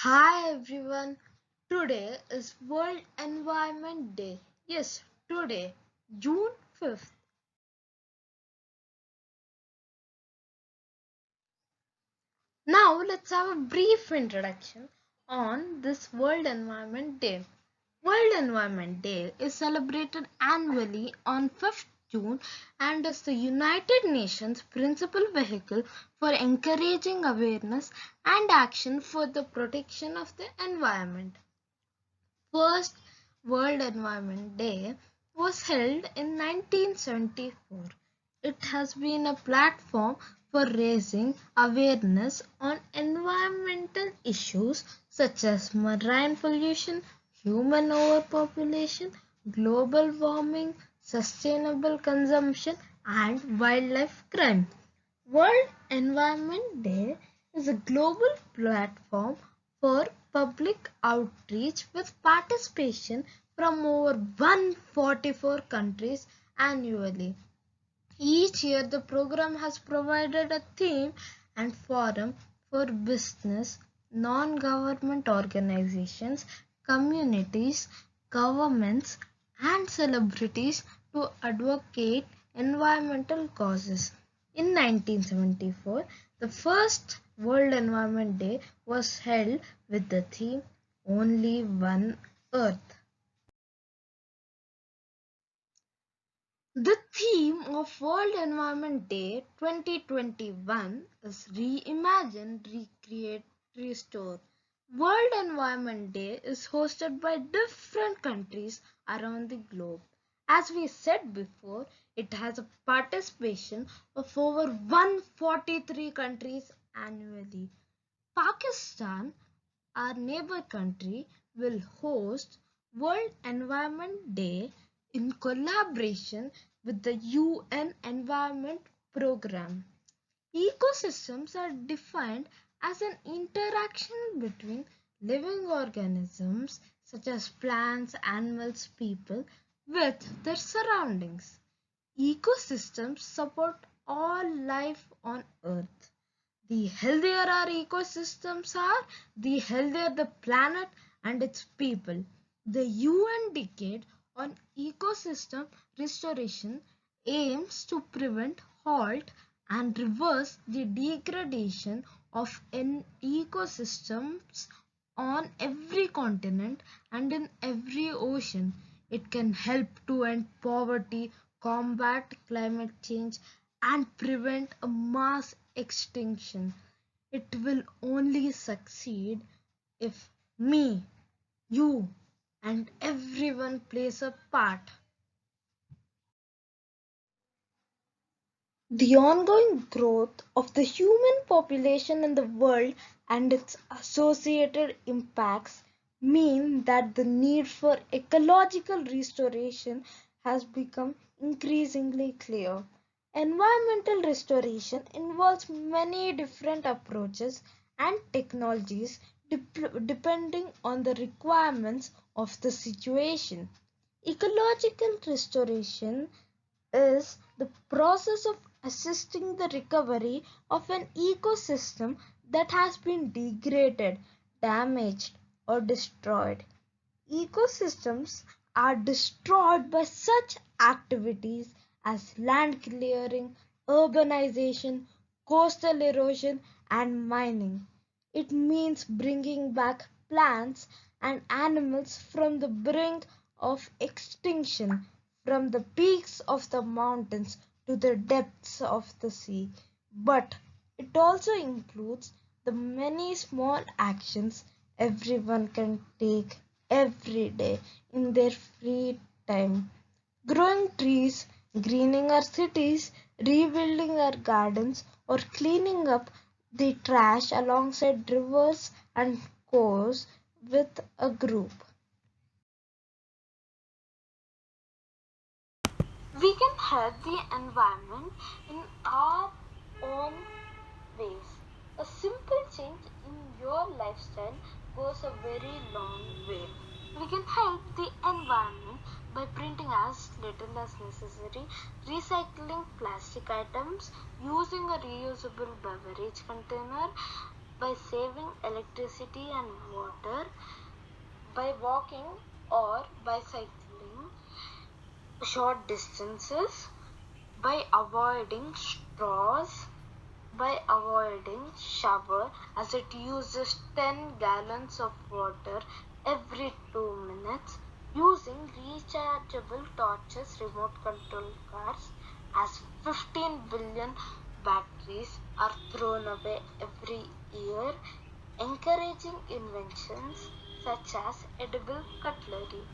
Hi everyone. Today is World Environment Day. Yes, today, June 5th. Now let's have a brief introduction on this World Environment Day. World Environment Day is celebrated annually on 5th June and is the United Nations principal vehicle for encouraging awareness and action for the protection of the environment. First World Environment Day was held in 1974. It has been a platform for raising awareness on environmental issues such as marine pollution, human overpopulation, global warming, sustainable consumption, and wildlife crime. World Environment Day is a global platform for public outreach with participation from over 144 countries annually. Each year, the program has provided a theme and forum for business, non-government organizations, communities, governments, and celebrities to advocate environmental causes. In 1974, the first World Environment Day was held with the theme Only One Earth. The theme of World Environment Day 2021 is Reimagine Recreate Restore. World Environment Day is hosted by different countries around the globe. As we said before, it has a participation of over 143 countries annually. Pakistan, our neighbor country, will host World Environment Day in collaboration with the UN Environment Programme. Ecosystems are defined as an interaction between living organisms such as plants, animals, people with their surroundings. Ecosystems support all life on Earth. The healthier our ecosystems are, the healthier the planet and its people. The UN Decade on Ecosystem Restoration aims to prevent, halt, and reverse the degradation of ecosystems on every continent and in every ocean. It can help to end poverty, combat climate change, and prevent a mass extinction. It will only succeed if me, you, and everyone plays a part. The ongoing growth of the human population in the world and its associated impacts mean that the need for ecological restoration has become increasingly clear. Environmental restoration involves many different approaches and technologies depending on the requirements of the situation. Ecological restoration is the process of assisting the recovery of an ecosystem that has been degraded, damaged, or destroyed. Ecosystems are destroyed by such activities as land clearing, urbanization, coastal erosion, and mining. It means bringing back plants and animals from the brink of extinction, from the peaks of the mountains to the depths of the sea. But it also includes the many small actions everyone can take every day in their free time. Growing trees, greening our cities, rebuilding our gardens, or cleaning up the trash alongside rivers and coves with a group. We can help the environment in our own ways. A simple change in your lifestyle goes a very long way. We can help the environment by printing as little as necessary, recycling plastic items, using a reusable beverage container, by saving electricity and water, by walking or by cycling short distances, by avoiding straws, by avoiding shower as it uses 10 gallons of water every 2 minutes, using rechargeable torches, remote control cars, as 15 billion batteries are thrown away every year, encouraging inventions such as edible cutlery.